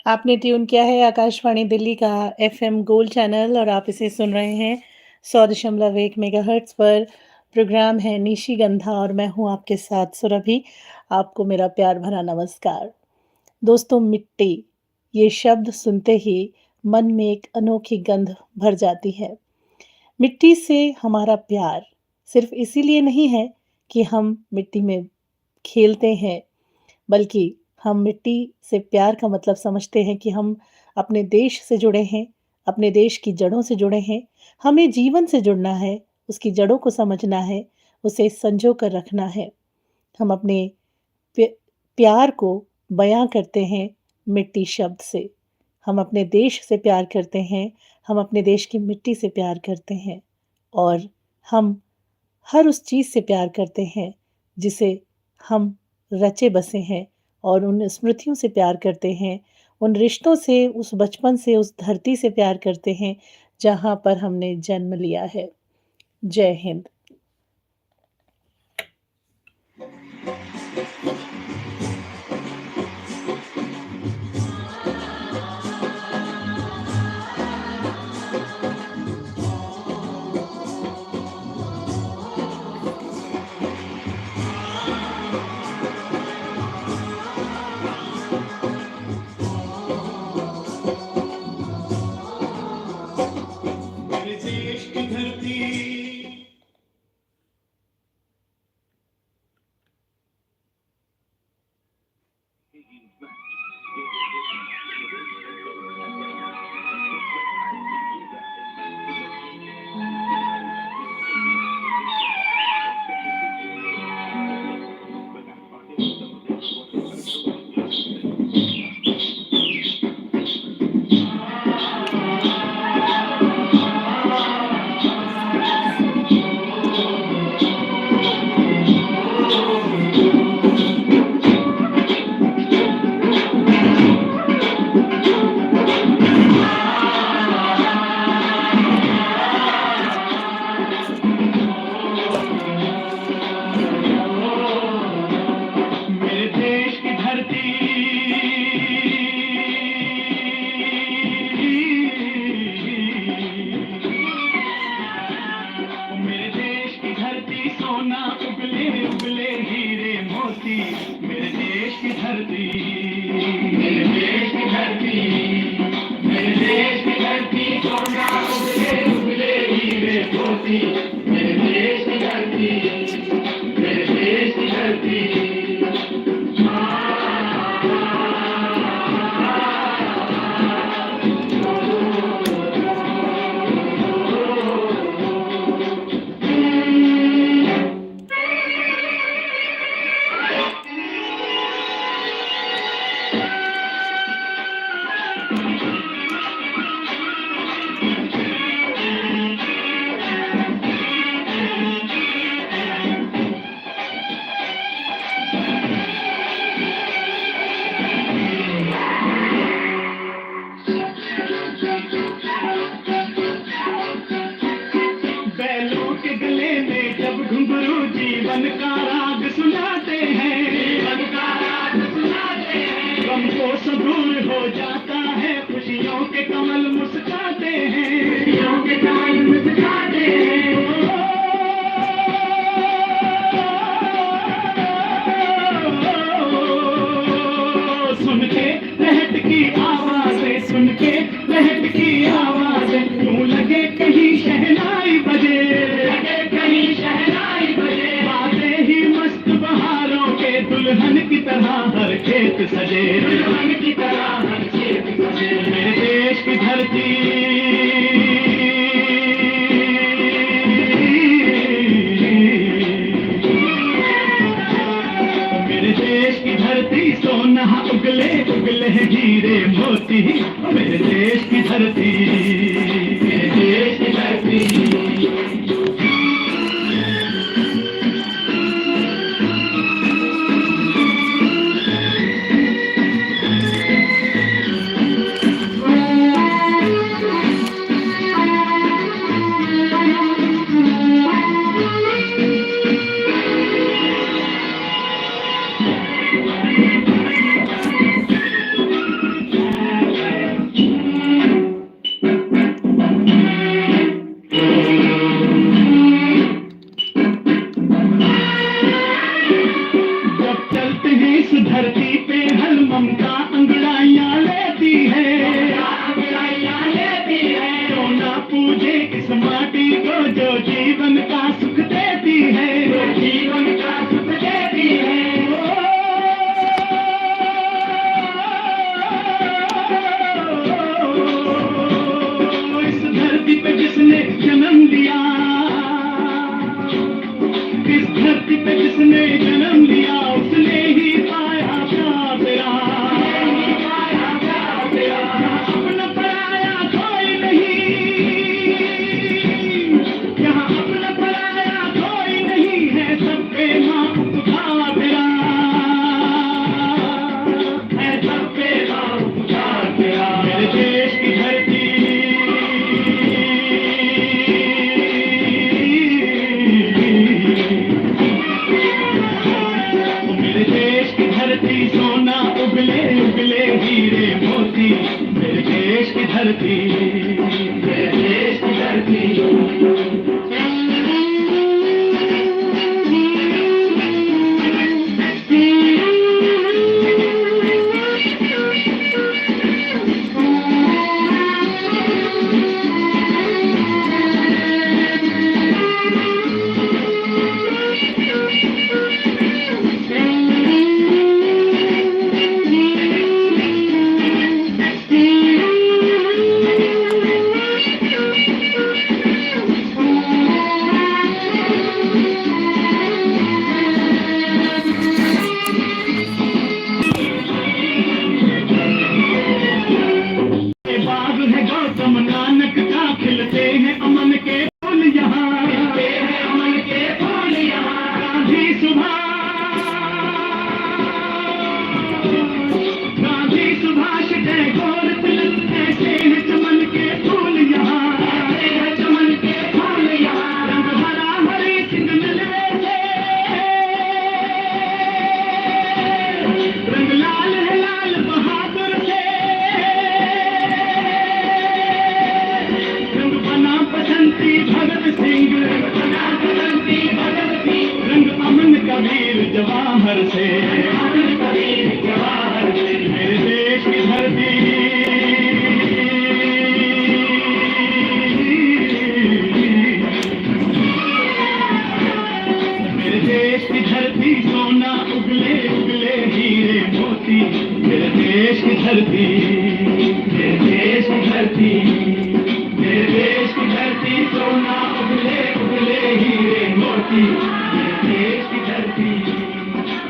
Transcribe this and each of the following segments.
आपने ट्यून किया है आकाशवाणी दिल्ली का एफएम गोल्ड चैनल और आप इसे सुन रहे हैं 100.1 मेगाहर्ट्ज़ पर। प्रोग्राम है निशिगंधा और मैं हूँ आपके साथ सुरभि। आपको मेरा प्यार भरा नमस्कार। दोस्तों, मिट्टी, ये शब्द सुनते ही मन में एक अनोखी गंध भर जाती है। मिट्टी से हमारा प्यार सिर्फ इसीलिए नहीं है कि हम मिट्टी में खेलते हैं, बल्कि हम मिट्टी से प्यार का मतलब समझते हैं कि हम अपने देश से जुड़े हैं, अपने देश की जड़ों से जुड़े हैं। हमें जीवन से जुड़ना है, उसकी जड़ों को समझना है, उसे संजो कर रखना है। हम अपने प्य प्यार को बयाँ करते हैं मिट्टी शब्द से। हम अपने देश से प्यार करते हैं, हम अपने देश की मिट्टी से प्यार करते हैं और हम हर उस चीज़ से प्यार करते हैं जिसे हम रचे बसे हैं और उन स्मृतियों से प्यार करते हैं, उन रिश्तों से, उस बचपन से, उस धरती से प्यार करते हैं जहाँ पर हमने जन्म लिया है। जय हिंद। मेरे देश की धरती मेरे देश की धरती मेरे देश की धरती सोना उगले उगले हीरे मोती मेरे देश की धरती मेरे देश की धरती मेरे देश की धरती सोना उगले उगले हीरे मोती मेरे देश की धरती मेरे देश की धरती बैलों के गले में जब घुंघरू जीवन का राग सुनाते हैं जीवन का राग सुनाते हैं गम को सब दूर हो जाता है खुशियों के कमल मुस्काते हैं खुशियों के कमल मुस्काते हैं सुन के लहट की आवाज़ें सुन के लहट की आवाज़ें यूं लगे कहीं शहनाई बजे लगे कहीं शहनाई बजे बातें ही मस्त बहारों के दुल्हन की तरह हर खेत सजे दुल्हन की तरह हर खेत सजे मेरे देश की धरती मेरे देश की धरती सोना उगले उगले हीरे मोती मेरे देश की धरती मेरे देश की धरती इस धरती पे जिसने जन्म लिया उसने ही पाया प्यार तेरा अपना पराया कोई नहीं यहाँ अपना पराया कोई नहीं है सब पे माँ तेरा है सब पे माँ तेरा मेरे देश की धरती मेरे देश की धरती सोना उगले उगले हीरे मोती मेरे देश की धरती मेरे देश की धरती बाग है गौतम नानक का खिलते हैं अमन के फूल यहाँ अमन के फूल यहाँ गांधी सुभाष टैगोर तिलक ऐसे हैं चमन के फूल यहाँ चमन के फूल यहाँ रंग हरा हरी सिंह मिलवे थे रंग लाल है लाल बहादुर थे रंग बना बसंती भगत सिंह रंग अमन कबीर जवाहर से मेरे देश की धरती मेरे देश की धरती सोना उगले उगले हीरे मोती मेरे देश की धरती मेरे देश की धरती मेरे देश की धरती सोना उगले उगले हीरे मोती मेरे देश की धरती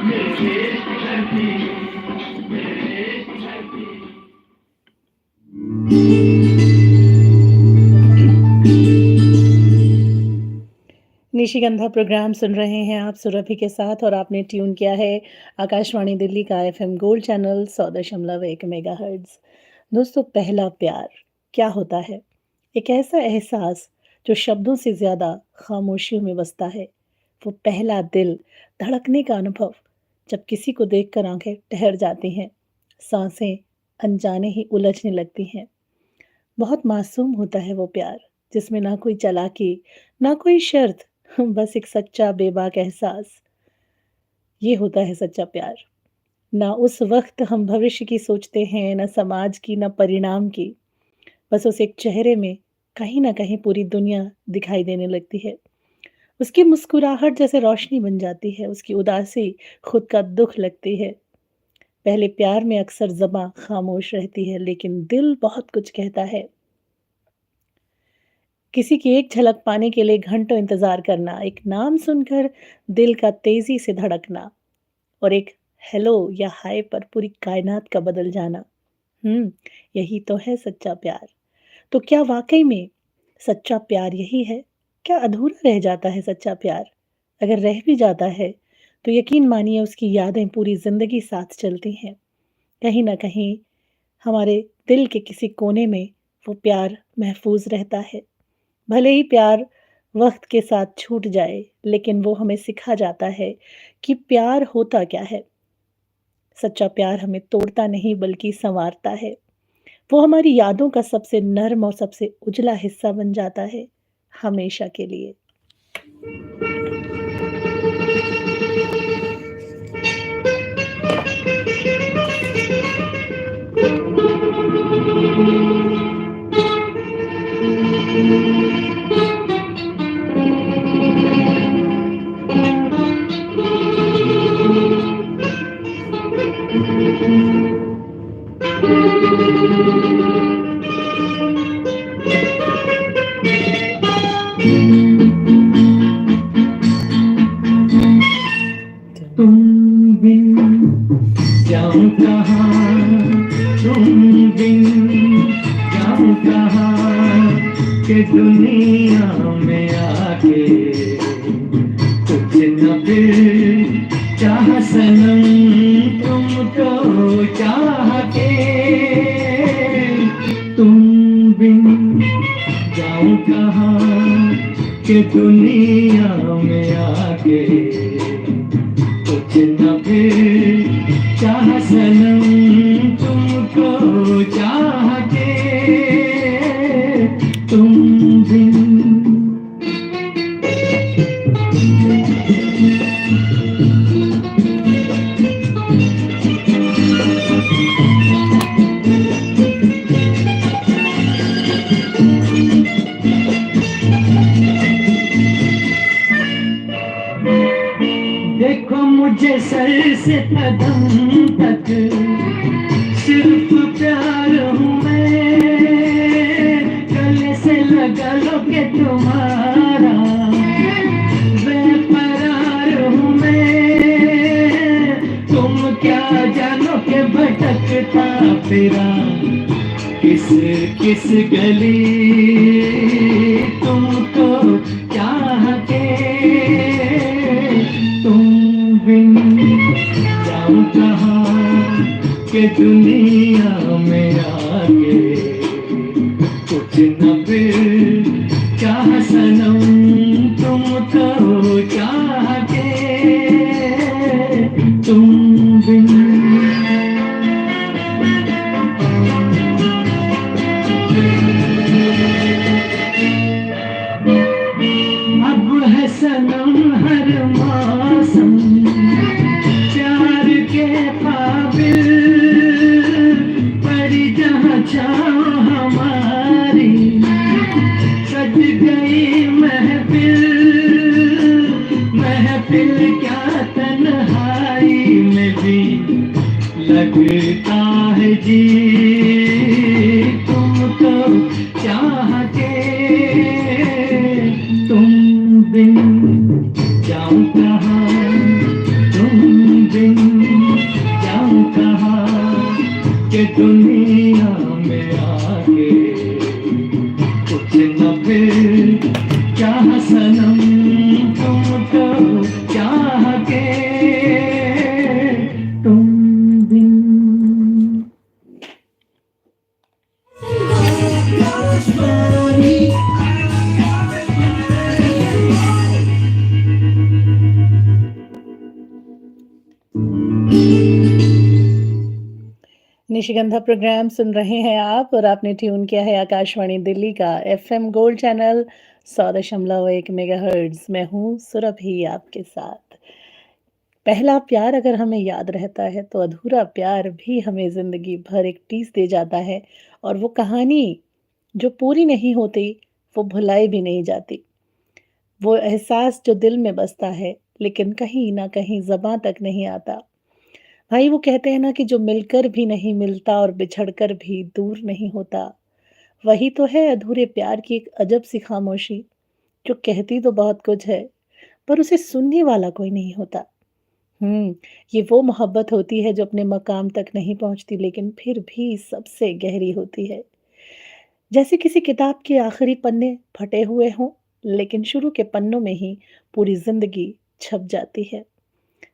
मेरे देश की धरती मेरे देश की धरती निशिगंधा प्रोग्राम सुन रहे हैं आप सुरभि के साथ और आपने ट्यून किया है आकाशवाणी दिल्ली का एफएम गोल्ड चैनल 100.1 मेगाहर्ट्ज। दोस्तों, पहला प्यार क्या होता है? एक ऐसा एहसास जो शब्दों से ज़्यादा खामोशियों में बसता है। वो पहला दिल धड़कने का अनुभव, जब किसी को देखकर आंखें ठहर जाती हैं, सांसें अनजाने ही उलझने लगती हैं। बहुत मासूम होता है वो प्यार, जिसमें ना कोई चालाकी, ना कोई शर्त, बस एक सच्चा बेबाक एहसास। ये होता है सच्चा प्यार। ना उस वक्त हम भविष्य की सोचते हैं, ना समाज की, ना परिणाम की। बस उस एक चेहरे में कहीं ना कहीं पूरी दुनिया दिखाई देने लगती है। उसकी मुस्कुराहट जैसे रोशनी बन जाती है, उसकी उदासी खुद का दुख लगती है। पहले प्यार में अक्सर ज़बां खामोश रहती है, लेकिन दिल बहुत कुछ कहता है। किसी की एक झलक पाने के लिए घंटों इंतजार करना, एक नाम सुनकर दिल का तेजी से धड़कना और एक हेलो या हाय पर पूरी कायनात का बदल जाना। यही तो है सच्चा प्यार। तो क्या वाकई में सच्चा प्यार यही है? क्या अधूरा रह जाता है सच्चा प्यार? अगर रह भी जाता है तो यकीन मानिए उसकी यादें पूरी जिंदगी साथ चलती हैं। कहीं ना कहीं हमारे दिल के किसी कोने में वो प्यार महफूज रहता है। भले ही प्यार वक्त के साथ छूट जाए, लेकिन वो हमें सिखा जाता है कि प्यार होता क्या है। सच्चा प्यार हमें तोड़ता नहीं बल्कि संवारता है। वो हमारी यादों का सबसे नर्म और सबसे उजला हिस्सा बन जाता है, हमेशा के लिए। बिन जाऊं कहाँ, तुम बिन जाऊं कहाँ, कि दुनिया में आके कुछ न फिर चाह सनम तुमको चाह के, तुम बिन जाऊं कहाँ, कि दुनिया में आके कुछ न फिर चाह सनम तुमको चाह के, तुम बिन। देखो मुझे सर से कदम तक सिर्फ प्यार हूँ मैं, गले से लगा लो के तुम्हारा बेकरार हूँ मैं, तुम क्या जानो के भटकता फिरा किस किस गली तुमको चाह के, तुम बिन जाऊं कहाँ, कि दुनिया में आके कुछ न फिर चाह सनम तुमको चाह के, तुम बिन। अब है सनम हर मौसम प्यार के काबिल, पड़ी जहाँ छाँव हमारी सज गई महफिल, महफिल क्या तन्हाई में भी लगता है जी तुमको चाह के, तुम बिन जाऊं कहाँ, तुम बिन जाऊं कहाँ, कि दुनिया में आके कुछ न फिर चाह सनम तुमको चाह के, तुम बिन। निशिगंधा प्रोग्राम सुन रहे हैं आप और आपने ट्यून किया है आकाशवाणी दिल्ली का एफएम गोल्ड चैनल 100.1 मेगाहर्ट्ज। मैं हूँ सुरभि आपके साथ। पहला प्यार अगर हमें याद रहता है तो अधूरा प्यार भी हमें जिंदगी भर एक टीस दे जाता है, और वो कहानी जो पूरी नहीं होती वो भुलाई भी नहीं जाती। वो एहसास जो दिल में बसता है लेकिन कहीं ना कहीं ज़बां तक नहीं आता। भाई वो कहते हैं ना कि जो मिलकर भी नहीं मिलता और बिछड़कर भी दूर नहीं होता, वही तो है अधूरे प्यार की एक अजब सी खामोशी, जो कहती तो बहुत कुछ है पर उसे सुनने वाला कोई नहीं होता। ये वो मोहब्बत होती है जो अपने मकाम तक नहीं पहुंचती लेकिन फिर भी सबसे गहरी होती है। जैसे किसी किताब के आखिरी पन्ने फटे हुए हों, लेकिन शुरू के पन्नों में ही पूरी जिंदगी छप जाती है।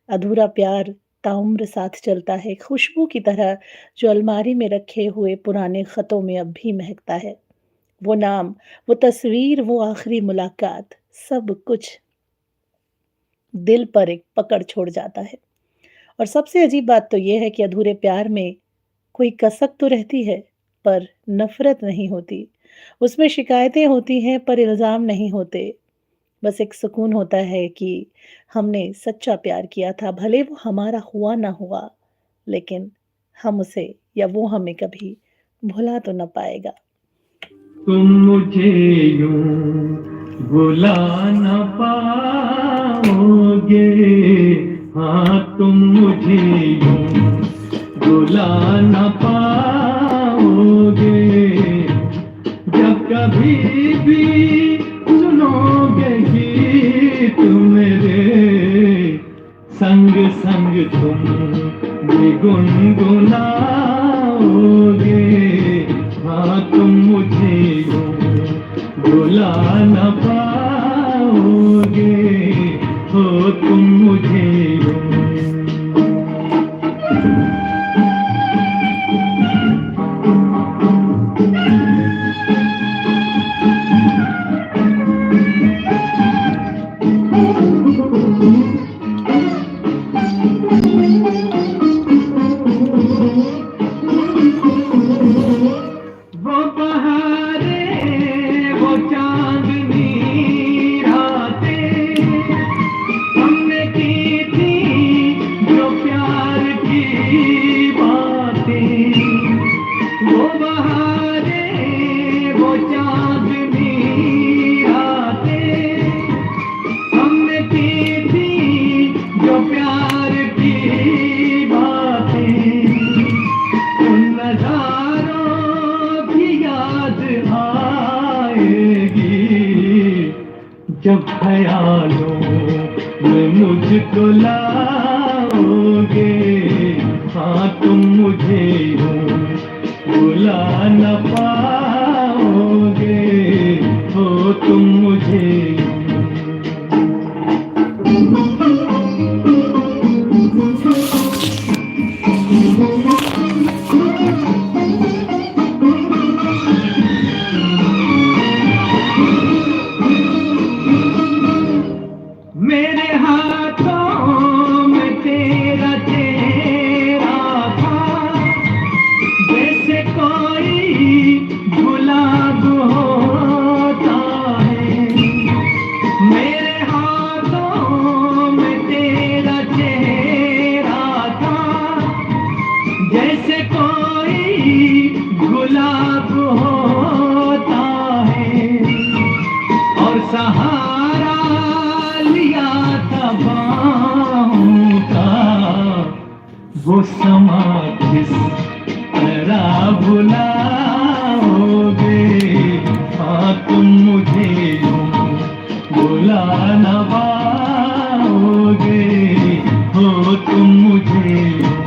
अधूरा प्यार ताउम्र साथ चलता है, खुशबू की तरह जो अलमारी में रखे हुए पुराने खतों में अब भी महकता है। वो नाम, वो तस्वीर, वो आखिरी मुलाकात, सब कुछ दिल पर एक पकड़ छोड़ जाता है। और सबसे अजीब बात तो ये है कि अधूरे प्यार में कोई कसक तो रहती है, पर नफरत नहीं होती। उसमें शिकायतें होती हैं पर इल्ज़ाम नहीं होते। बस एक सुकून होता है कि हमने सच्चा प्यार किया था, भले वो हमारा हुआ ना हुआ, लेकिन हम उसे या वो हमें कभी भुला तो ना पाएगा। तुम मुझे यूं भुला न पाओगे, हाँ तुम मुझे यूं भुला न पाओगे, जब कभी भी सुनोगे गीत मेरे संग संग संग तुम भी गुनगुनाओगे, हाँ तुम मुझे यूं भुला न पाओगे, हो तुम मुझे यूं। वो बहारें, वो चांदनी रातें हमने की थी, जो प्यार की बातें। वो बहारें, वो चांदनी रातें हमने की थी, जो प्यार की बातें। उन नजारों की याद आएगी, जब ख्यालों में मुझको लाओगे, हाँ तुम मुझे यूं भुला न पाओगे, हो तुम मुझे यूं। मेरे हाथों में तेरा चेहरा था, जैसे कोई गुलाब होता है। मेरे हाथों में तेरा चेहरा था, जैसे कोई गुलाब होता है। और सहारा लिया था बाहों का, वो समा किस तरह भुलाओगे, हाँ तुम मुझे यूं भुला न पाओगे, हो तुम मुझे यूं।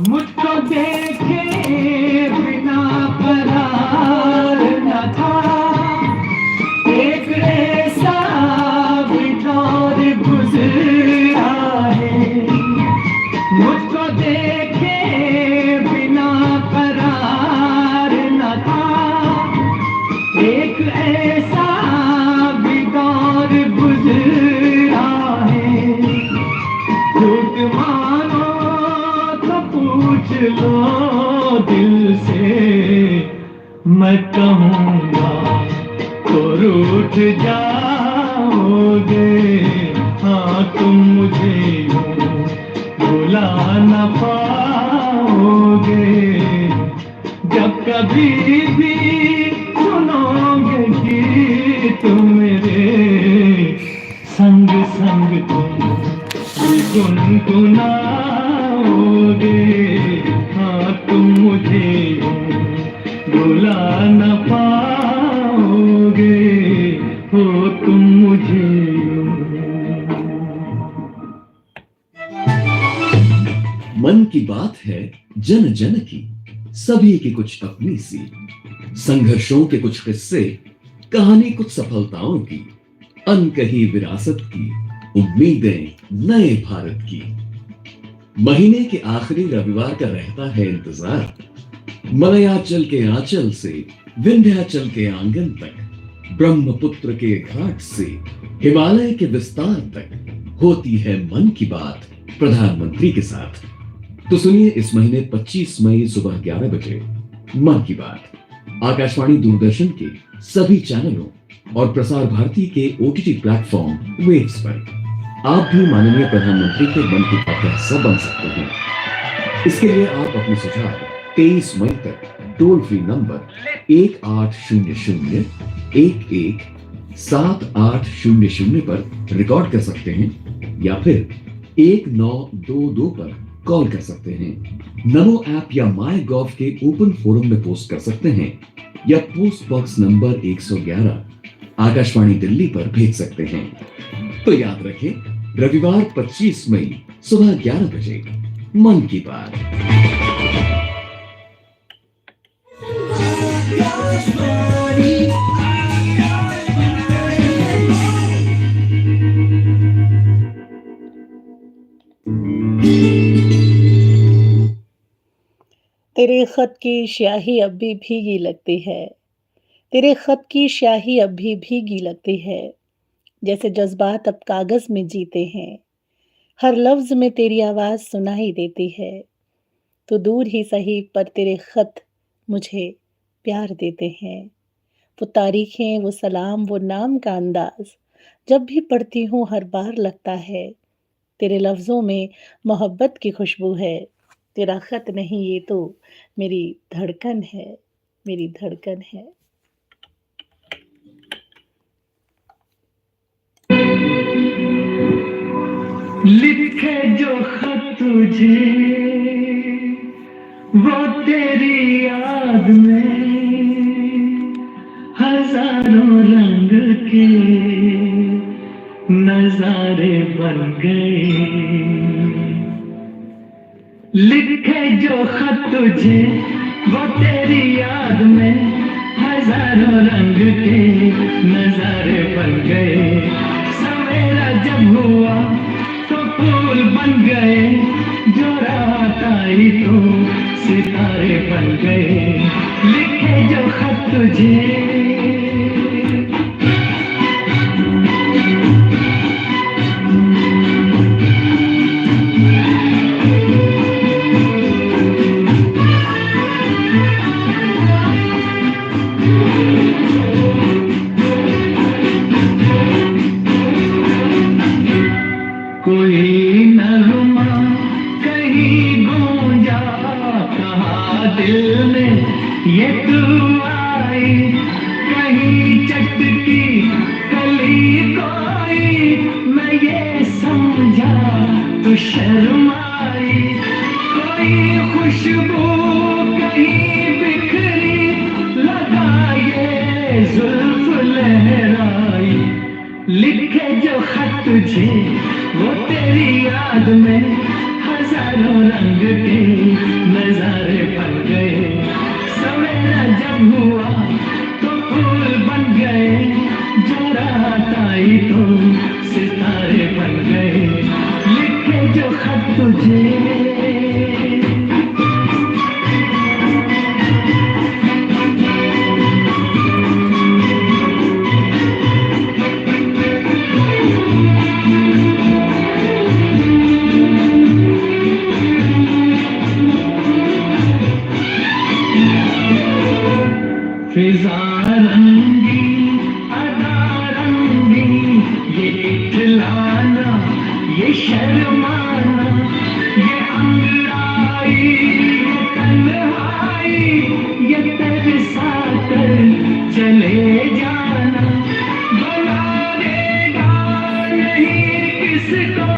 मुझको देखे बिना करार न था, एक ऐसा भी दौर गुजरा है। मुझको देखे बिना करार न था, एक ऐसा भी दौर गुजरा है। झूठ मानो तो पूछ लो दिल से, मैं कहूँगा तो रूठ जाओगे, हाँ तुम मुझे यूं भुला न पाओगे। जब कभी भी सुनोगे गीत मेरे, संग संग तुम गुनगुनाओगे, हाँ तुम मुझे यूं भुला न पाओगे, हो तुम मुझे यूं। मन की बात है जन जन की, सभी की कुछ अपनी सी, संघर्षों के कुछ किस्से, कहानी कुछ सफलताओं की, अनकही विरासत की, उम्मीदें नए भारत की। महीने के आखिरी रविवार का रहता है इंतजार, मलयाचल के आंचल से विंध्याचल के आंगन तक, ब्रह्मपुत्र के घाट से हिमालय के विस्तार तक होती है मन की बात प्रधानमंत्री के साथ। तो सुनिए इस महीने 25 मई सुबह 11 बजे मन की बात आकाशवाणी दूरदर्शन के सभी चैनलों और प्रसार भारती के OTT प्लेटफॉर्म वेव्स पर। आप भी माननीय प्रधानमंत्री के मन की बात का हिस्सा बन सकते हैं। इसके लिए आप अपने सुझाव 23 मई तक टोल फ्री नंबर 1800 11 7800 पर रिकॉर्ड कर सकते हैं या फिर 1922 पर कॉल कर सकते हैं। नमो ऐप या माई गॉव के ओपन फोरम में पोस्ट कर सकते हैं या post box number 111 Akashvani Delhi पर भेज सकते हैं। तो याद रखें, रविवार 25 मई सुबह 11 बजे मन की बात। तेरे खत की स्याही अब भी भीगी लगती है, तेरे खत की स्याही अब भी भीगी लगती है, जैसे जज्बात अब कागज में जीते हैं, हर लफ्ज में तेरी आवाज सुनाई देती है। तो दूर ही सही पर तेरे खत मुझे प्यार देते हैं। वो तारीखें, वो सलाम, वो नाम का अंदाज, जब भी पढ़ती हूँ हर बार लगता है तेरे लफ्जों में मोहब्बत की खुशबू है। तेरा खत नहीं, ये तो मेरी धड़कन है, मेरी धड़कन है। लिखे जो खत तुझे वो तेरी याद में हजारों रंग के नजारे बन गए। लिखे जो खत तुझे वो तेरी याद में हजारों रंग के नजारे बन गए। सवेरा जब हुआ तो फूल बन गए, जो रात आई तो सितारे बन गए। लिखे जो खत तुझे कोई नगमा कहीं गूंजा, कहा दिल में ये तू आई। कहीं चटकी कली कोई, मैं ये समझा तो शर्माई। कोई खुशबू कहीं बिखरी, लगा ये जुल्फ लहराई। लिखे जो खत तुझे वो तेरी याद में हजारों रंग के नजारे बन गए। सवेरा जब हुआ तो फूल बन गए, जो रात आई तो सितारे बन गए। लिखे जो खत तुझे फिजा रंगी अदा रंगी, ये इतलाना ये शर्माना, ये अंगड़ाई ये तन्हाई, ये तरसा कर चले जाना। बनाएगा नहीं किसको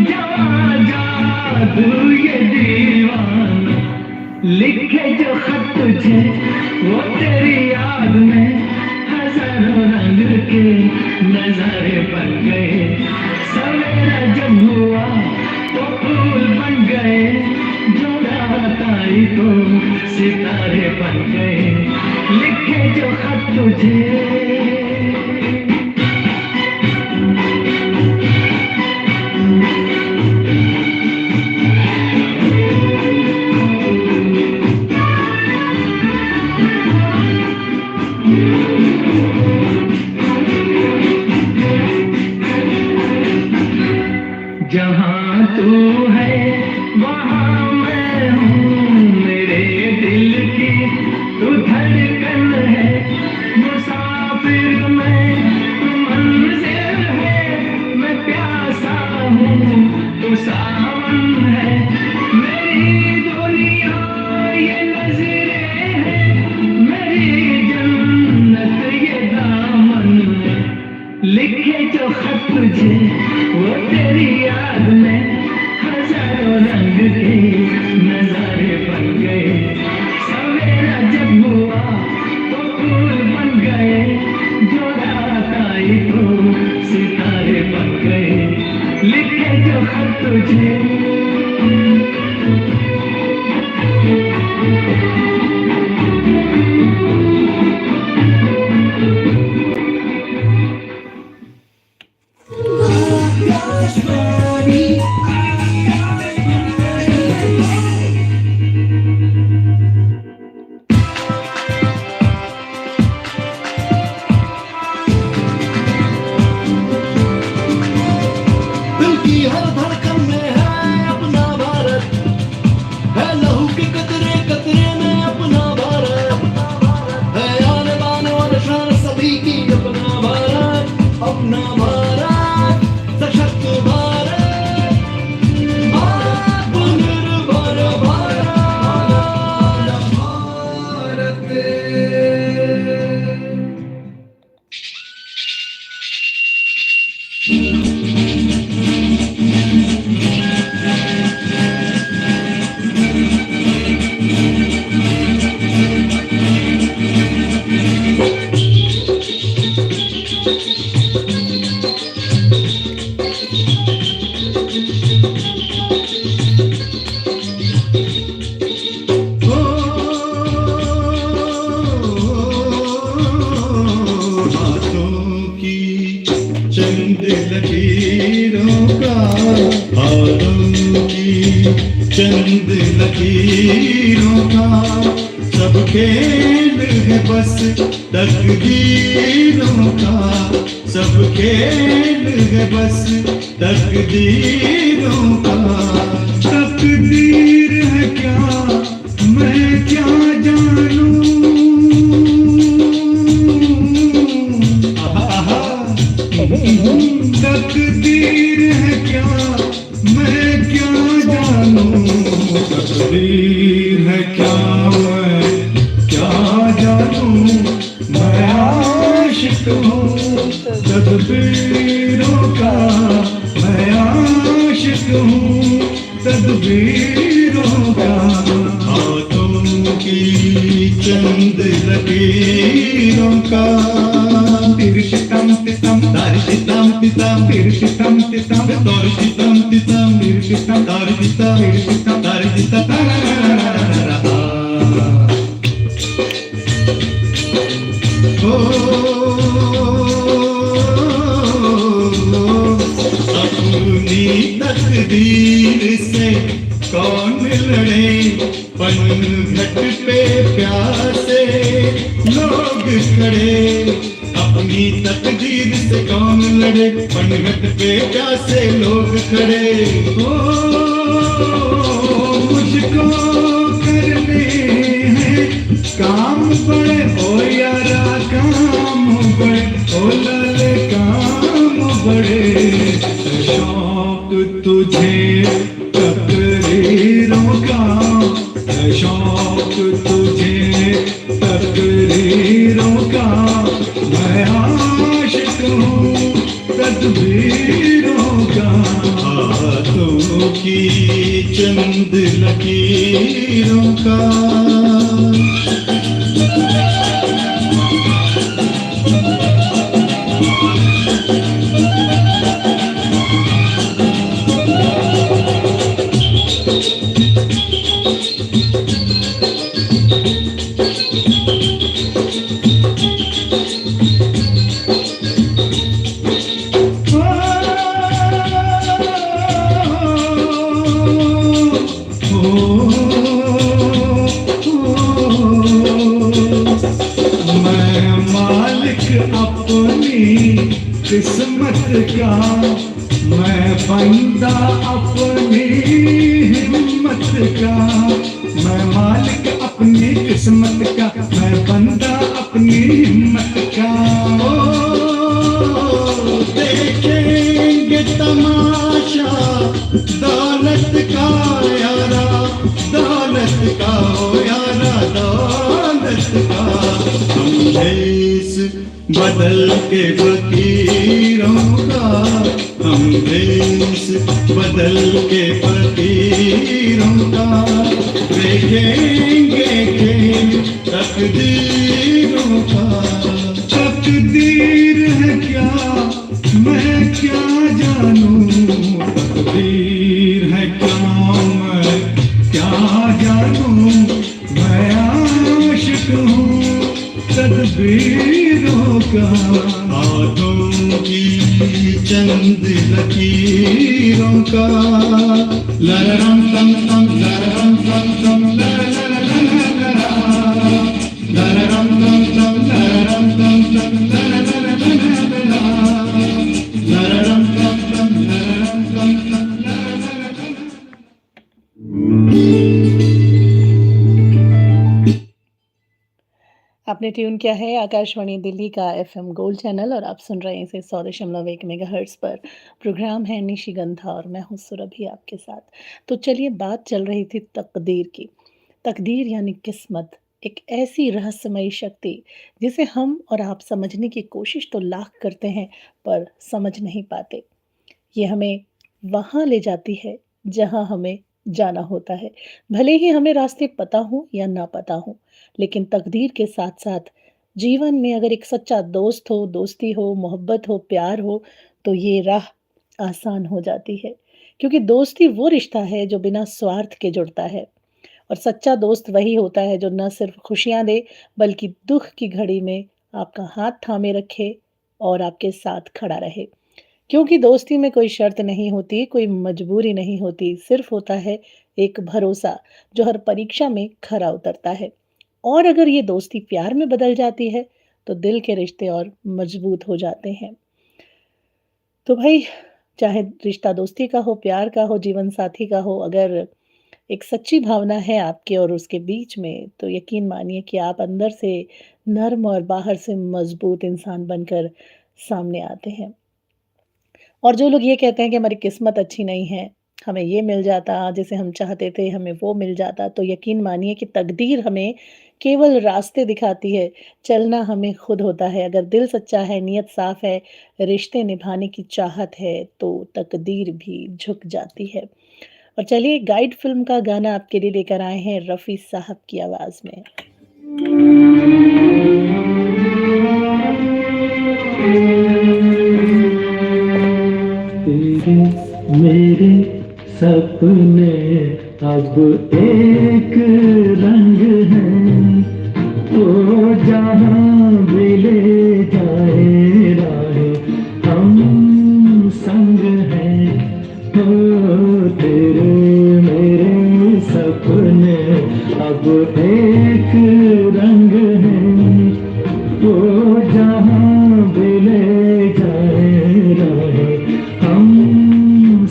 जवा जादू ये दीवाना। लिखे जो खत तुझे वो तेरी याद में हजारों रंग के नजारे बन गए। सवेरा जब हुआ तो फूल बन गए, जो रात आई तो सितारे बन गए। लिखे जो खत तुझे जहाँ तू है वहाँ मैं हूँ, मेरे दिल की तू धड़कन है। मुसाफिर चंद लकीरों का सब खेल है बस तकदीरों का सब खेल है बस तकदीरों का तकदीर है क्या मैं क्या जानूं तकदीर है क्या मैं क्या जानूं तकदीर है क्या मैं क्या जानूं मैं आशिक हूँ तदबीरों का मैं आशिक हूँ तदबीरों का हाथों की चंद लकीरों का तिरशितम तितम तारिशितम तितम तिरशितम तितम तोरिशितम तितम तिरशितम तारिशितम तिरशितम तारिशितम अपनी तकदीर से कौन लड़े पनघट पे प्यासे लोग खड़े अपनी तकदीर से कौन लड़े पनघट पे प्यासे लोग खड़े ओ मुझको करने हैं काम बड़े ओ यारा काम बड़े ओ लाले काम बड़े शौक तुझे तकरीरों का शौक तुझे तकरीरों का मैं आशिक हूँ तदबीरों का हाथों की चंद लकीरों का किस्मत का मैं बंदा अपनी हिम्मत का मैं मालिक अपनी किस्मत का मैं बंदा अपनी हिम्मत का ओ देखेंगे तमाशा दौलत का यारा दौलत का ओ यारा दौलत का हम देश बदल के फकीरों का हम देश बदल के फकीरों का देखेंगे खेल तकदीरों का तकदीर है क्या मैं क्या जानूं तकदीर है क्या मैं क्या जानूं मैं आशिक हूँ तदबीरों का हाथों की चंद लकीरों का लररम तम तम लररम तम तम लररम तम तम लररम तम तम लररम तम तम लररम तम तम आपने ट्यून किया है आकाशवाणी दिल्ली का एफएम गोल्ड चैनल और आप सुन रहे हैं इसे 100.1 मेगाहर्ट्ज़ पर। प्रोग्राम है निशिगंधा और मैं हूँ सुरभि आपके साथ। तो चलिए बात चल रही थी तकदीर की। तकदीर यानी किस्मत, एक ऐसी रहस्यमयी शक्ति जिसे हम और आप समझने की कोशिश तो लाख करते हैं पर समझ नहीं पाते। ये हमें वहाँ ले जाती है जहाँ हमें जाना होता है। भले ही हमें रास्ते पता हो या ना पता हो, लेकिन तकदीर के साथ-साथ जीवन में अगर एक सच्चा दोस्त हो, दोस्ती हो, मोहब्बत हो, प्यार हो, तो ये राह आसान हो जाती है। क्योंकि दोस्ती वो रिश्ता है जो बिना स्वार्थ के जुड़ता है और सच्चा दोस्त वही होता है जो न सिर्फ खुशियाँ दे, बल्कि दुःख की घड़ी में आपका हाथ थामे रखे और आपके साथ खड़ा रहे। क्योंकि दोस्ती में कोई शर्त नहीं होती, कोई मजबूरी नहीं होती, सिर्फ होता है एक भरोसा जो हर परीक्षा में खरा उतरता है। और अगर ये दोस्ती प्यार में बदल जाती है, तो दिल के रिश्ते और मजबूत हो जाते हैं। तो भाई, चाहे रिश्ता दोस्ती का हो, प्यार का हो, जीवन साथी का हो, अगर एक सच्ची भावना है आपके और उसके बीच में, तो यकीन मानिए कि आप अंदर से नर्म और बाहर से मजबूत इंसान बनकर सामने आते हैं। और जो लोग ये कहते हैं कि हमारी किस्मत अच्छी नहीं है, हमें ये मिल जाता जिसे हम चाहते थे, हमें वो मिल जाता, तो यकीन मानिए कि तकदीर हमें केवल रास्ते दिखाती है, चलना हमें खुद होता है। अगर दिल सच्चा है, नीयत साफ है, रिश्ते निभाने की चाहत है, तो तकदीर भी झुक जाती है। और चलिए, गाइड फ़िल्म का गाना आपके लिए लेकर आए हैं रफ़ी साहब की आवाज़ में। तेरे मेरे सपने अब एक रंग हैं, तो जहाँ भी ले जाए राहें हम संग हैं। हो तेरे मेरे सपने अब एक रंग हैं, तो जहाँ भी ले जाए राहें हम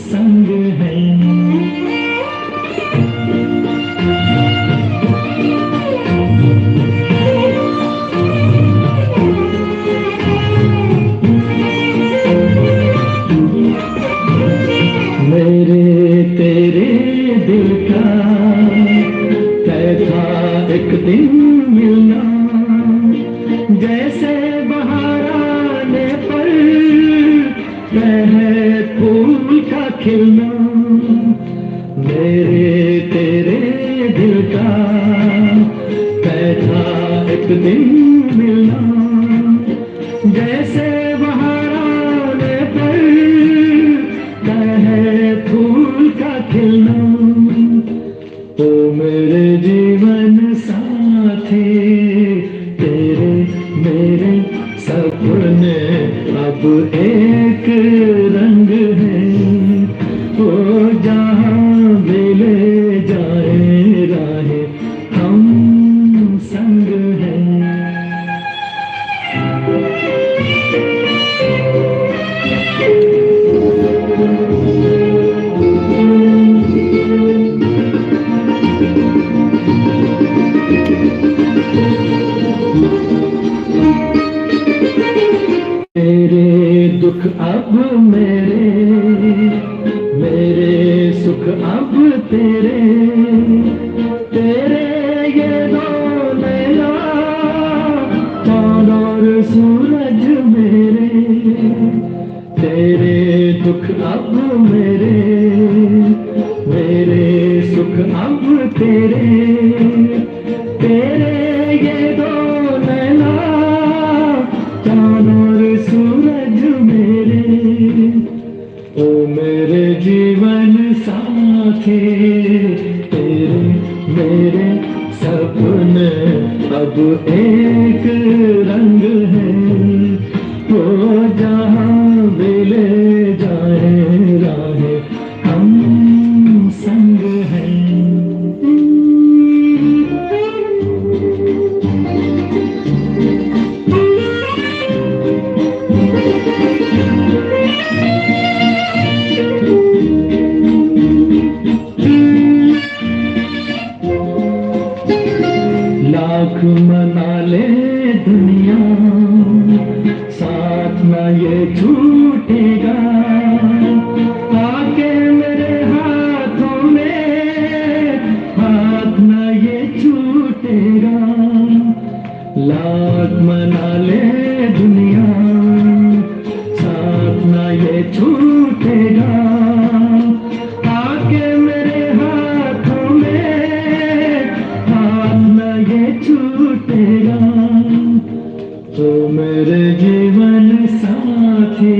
संग हैं। मेरे तेरे दिल का तय था एक दिन मिलना, जैसे बहार आने पर तय है फूल का खिलना। मेरे तेरे दिल का तय था एक दिन मिलना, जैसे बहार आने पर तय है फूल का खिलना। तो मेरे जीवन साथी तेरे मेरे सपने अब एक रंग हैं, वो जहाँ भी ले जाए राहें हम संग हैं। तेरे दुख अब मेरे सुख अब तेरे, तेरे ये दो नैना चाँद और सूरज मेरे। तेरे दुख अब मेरे सुख अब तेरे, तेरे ये दो नैना चाँद और सूरज मेरे। ओ मेरे जीवन साथी तेरे मेरे सपने अब एक रंग हैं, वो जहाँ भी ले जाए राहें हम संग हैं। लाख मना ले दुनिया साथ न ये छूटेगा, आके मेरे हाथों में हाथ न ये छूटेगा। लाख मना ले दुनिया साथ न ये छूटेगा, आके मेरे हाथों में हाथ न ये छूटेगा। तो मेरे जीवन साथी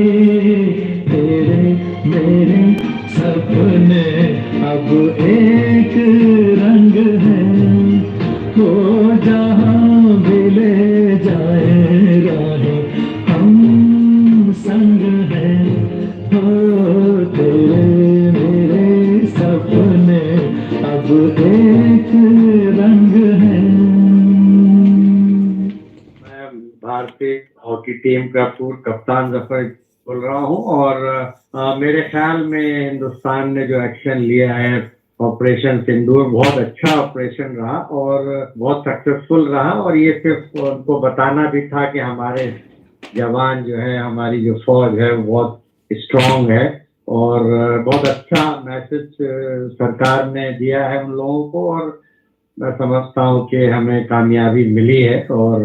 तेरे मेरे सपने अब एक रंग हैं, वो जहाँ भी ले जाए राहें हम संग हैं। हो तेरे मेरे सपने की टीम का पूर्व कप्तान जफर बोल रहा हूँ। और मेरे ख्याल में हिंदुस्तान ने जो एक्शन लिया है ऑपरेशन सिंदूर, बहुत अच्छा ऑपरेशन रहा और बहुत सक्सेसफुल रहा। और ये सिर्फ उनको बताना भी था कि हमारे जवान जो है, हमारी जो फौज है वो बहुत स्ट्रांग है। और बहुत अच्छा मैसेज सरकार ने दिया है उन लोगों को, और मैं समझता हूँ कि हमें कामयाबी मिली है। और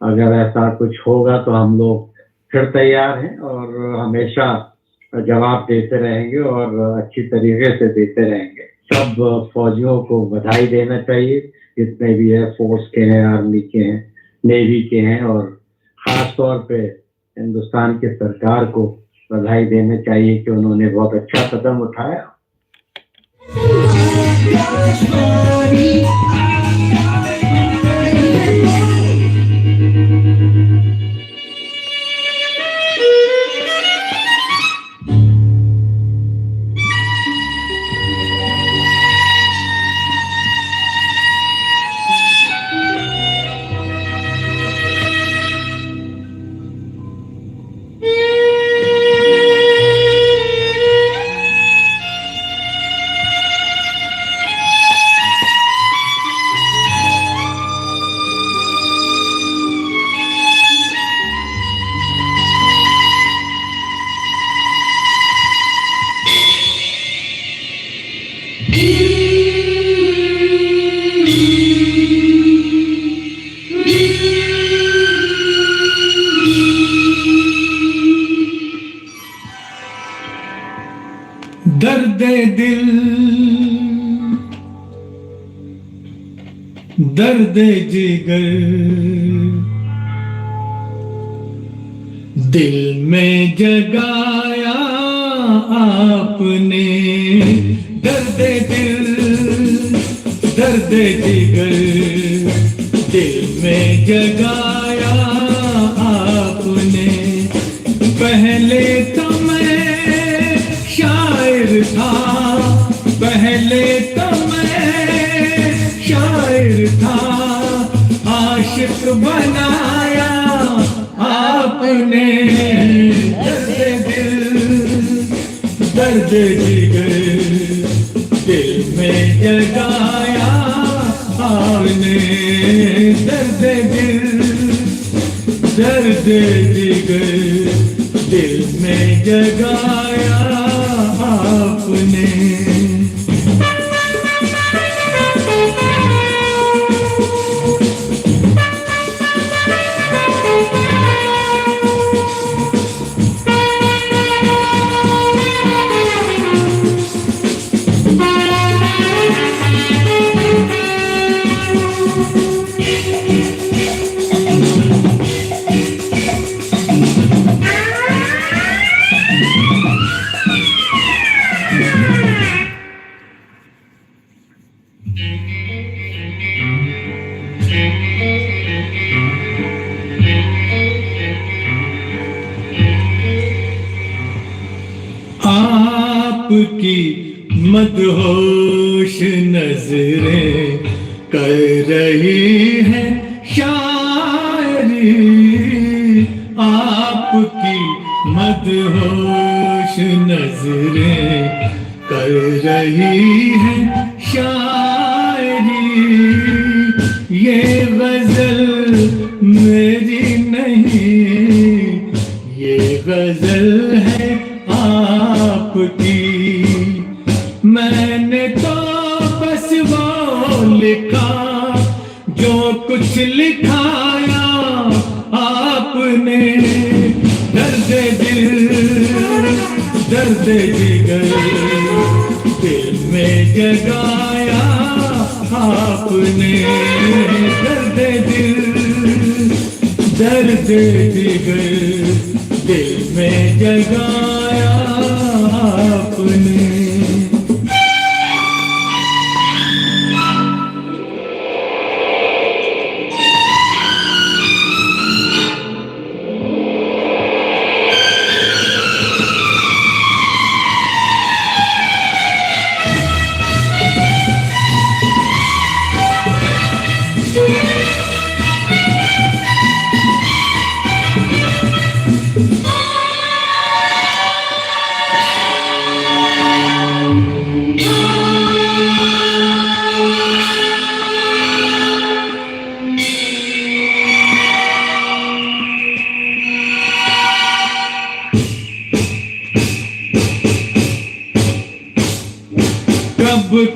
अगर ऐसा कुछ होगा तो हम लोग फिर तैयार हैं और हमेशा जवाब देते रहेंगे और अच्छी तरीके से देते रहेंगे। सब फौजियों को बधाई देना चाहिए, जितने भी है, फोर्स के हैं, आर्मी के हैं, नेवी के हैं, और ख़ास तौर पे हिंदुस्तान की सरकार को बधाई देना चाहिए कि उन्होंने बहुत अच्छा कदम उठाया। दर्द दिल, दर्द जिगर, दिल में जगाया आपने। दर्द दिल, दर्द जिगर, दिल में जगाया आपने। पहले तो मैं शायर था, पहले तो मैं शायर था, आशिक बनाया आपने। दर्द दिल, दर्द जिगर, दिल में जगाया आपने। दर्द दिल, दर्द जिगर, दिल में जगाया आपने। आपकी मदहोश नजरें कर रही हैं शायरी। आपकी मदहोश नजरें कर रही हैं शायरी। ये गजल मेरी नहीं, ये गजल है आपकी। मैंने तो बस वो लिखा जो कुछ लिखाया आपने। दर्द दिल, दर्द जिगर, दिल में जगाया आपने। दर्द दिल, दर्द जिगर, दिल में जगाया आपने।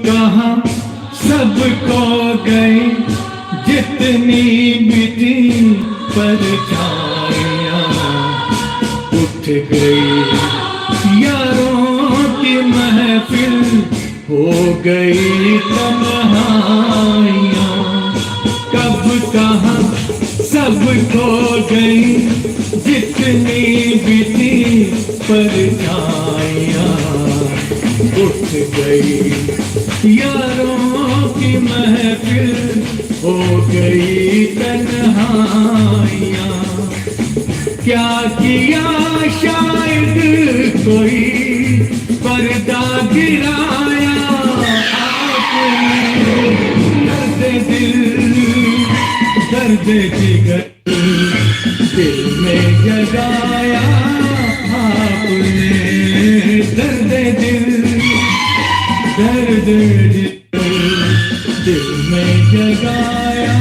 कहाँ सब खो गए जितनी भी थी परछाइयाँ, उठ गई यारों की महफिल, हो गई तन्हाइयाँ। कब कहाँ सब खो गई जितनी भी थी परछाइयाँ, उठ गई यारों की महफिल, हो गई तन्हाइयाँ। क्या किया शायद कोई पर्दा गिराया आपने, दर्द दिल दर्द जिगर दिल में जगाया आपने, दर्द दिल दर्द दिल में जगाया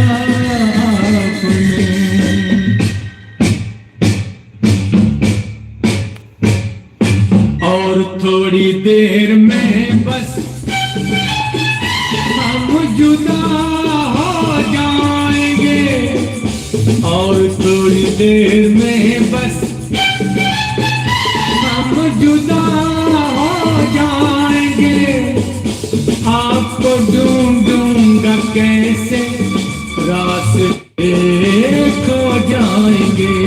आपने। और थोड़ी देर में बस हम जुदा हो जाएंगे, और थोड़ी देर में बस हम जुदा हो जाएंगे। आपको ढूंढूंगा कैसे रास्ते खो जाएंगे,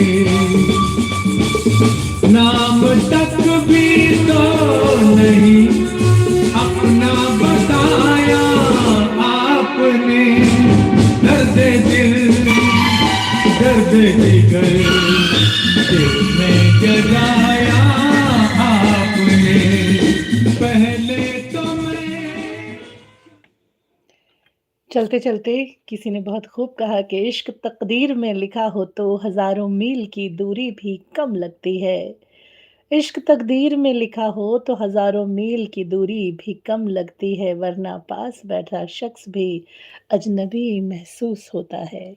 नाम तक भी तो नहीं अपना बताया आपने, दर्द दिल दर्द जिगर दिल में जगाया आपने, पहले तो मैं। चलते चलते किसी ने बहुत खूब कहा कि इश्क तकदीर में लिखा हो तो हजारों मील की दूरी भी कम लगती है। इश्क तकदीर में लिखा हो तो हजारों मील की दूरी भी कम लगती है, वरना पास बैठा शख्स भी अजनबी महसूस होता है।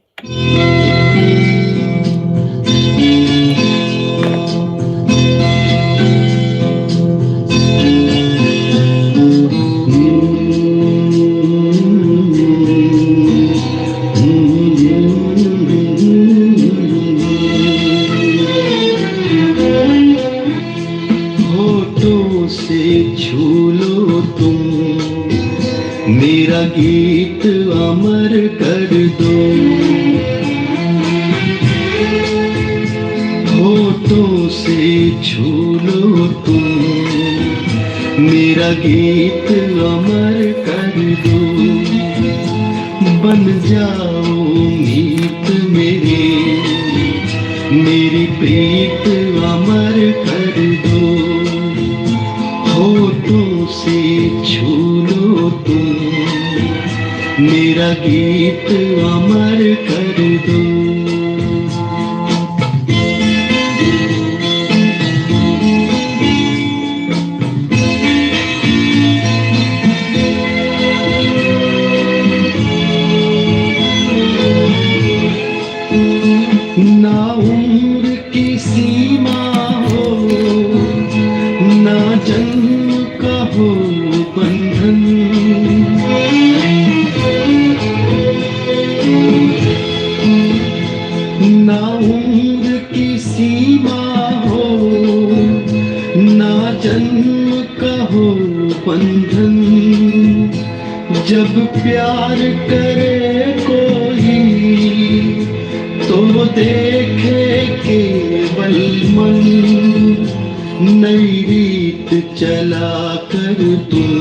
होठों से छू लो तुम मेरा गीत अमर कर दो, होठों से छू लो तुम मेरा गीत अमर कर दो, बन जाओ मीत मेरी प्रीत अमर कर दो, होठों से छू लो तुम मेरा गीत अमर कर दो। ना उम्र की सीमा हो, ना जन्म का हो बंधन, ना उम्र की सीमा हो, ना जन्म का हो बंधन, जब प्यार करे कोई तो देखे केवल मन, नई रीत चला कर तुम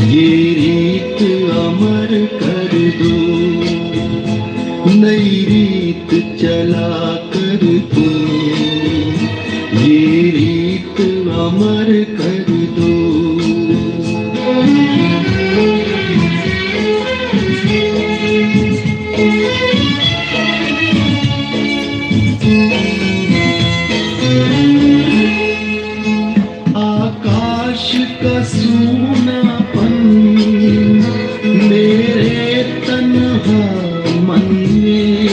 ये रीत अमर कर दो, नई रीत चला कर तुम ये रीत अमर कर दो। आकाश का सूनापन मेरे तन्हा मन में,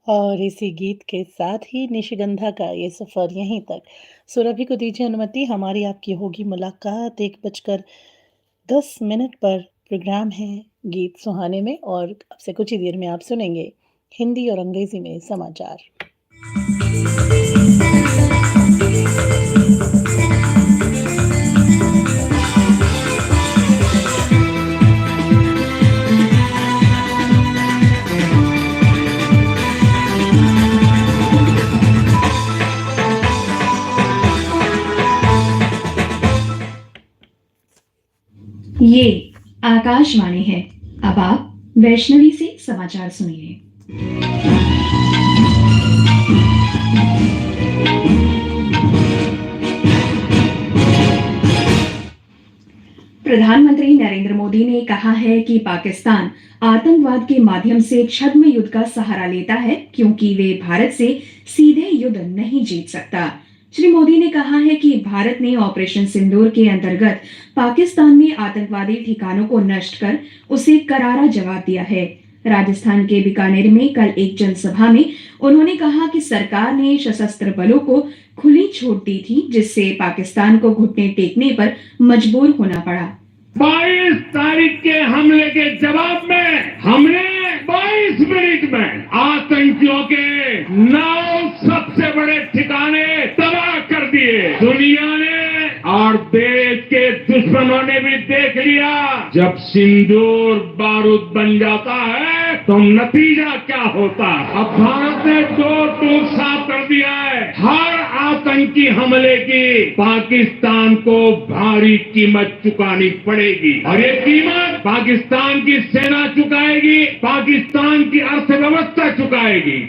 और इसी गीत के साथ ही निशिगंधा का ये सफ़र यहीं तक। सुरभि को दीजिए अनुमति, हमारी आपकी होगी मुलाकात 1:10 पर। प्रोग्राम है गीत सुहाने में और अब से कुछ ही देर में आप सुनेंगे हिंदी और अंग्रेजी में समाचार। ये आकाशवाणी है। अब आप वैष्णवी से समाचार सुनिए। प्रधानमंत्री नरेंद्र मोदी ने कहा है कि पाकिस्तान आतंकवाद के माध्यम से छद्म युद्ध का सहारा लेता है क्योंकि वे भारत से सीधे युद्ध नहीं जीत सकता। श्री मोदी ने कहा है कि भारत ने ऑपरेशन सिंदूर के अंतर्गत पाकिस्तान में आतंकवादी ठिकानों को नष्ट कर उसे करारा जवाब दिया है। राजस्थान के बीकानेर में कल एक जनसभा में उन्होंने कहा कि सरकार ने सशस्त्र बलों को खुली छूट दी थी, जिससे पाकिस्तान को घुटने टेकने पर मजबूर होना पड़ा। 22 तारीख के हमले के जवाब में हमने 22 मिनट में आतंकियों के 9 सबसे बड़े ठिकाने तबाह कर दिए। दुनिया ने और देश के दुश्मनों ने भी देख लिया, जब सिंदूर बारूद बन जाता है तो नतीजा क्या होता है। अब भारत ने 2 टूक साफ कर दिया है। हर आतंकी हमले की पाकिस्तान को भारी कीमत चुकानी पड़ेगी और ये कीमत पाकिस्तान की सेना चुकाएगी, पाकिस्तान की अर्थव्यवस्था चुकाएगी।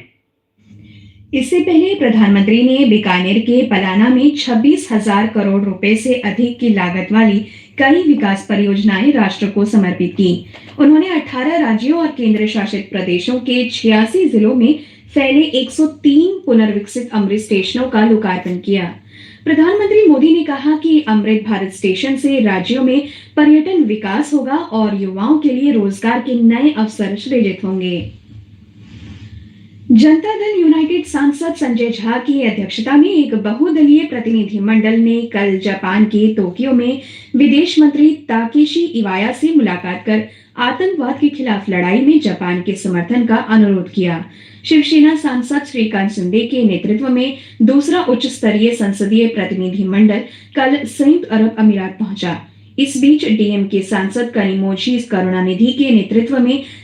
इससे पहले प्रधानमंत्री ने बीकानेर के पलाना में 26,000 करोड़ रुपए से अधिक की लागत वाली कई विकास परियोजनाएं राष्ट्र को समर्पित की। उन्होंने 18 राज्यों और केंद्र शासित प्रदेशों के 86 जिलों में फैले 103 पुनर्विकसित अमृत स्टेशनों का लोकार्पण किया। प्रधानमंत्री मोदी ने कहा कि अमृत भारत स्टेशन से राज्यों में पर्यटन विकास होगा और युवाओं के लिए रोजगार के नए अवसर सृजित होंगे। जनता दल यूनाइटेड सांसद संजय झा की अध्यक्षता में एक बहुदलीय प्रतिनिधिमंडल ने कल जापान के टोक्यो में विदेश मंत्री ताकेशी इवाया से मुलाकात कर आतंकवाद के खिलाफ लड़ाई में जापान के समर्थन का अनुरोध किया। शिवसेना सांसद श्रीकांत शिंदे के नेतृत्व में दूसरा उच्च स्तरीय संसदीय प्रतिनिधिमंडल कल संयुक्त अरब अमीरात पहुंचा। इस बीच डीएमके सांसद कनिमोझी करुणानिधि के नेतृत्व में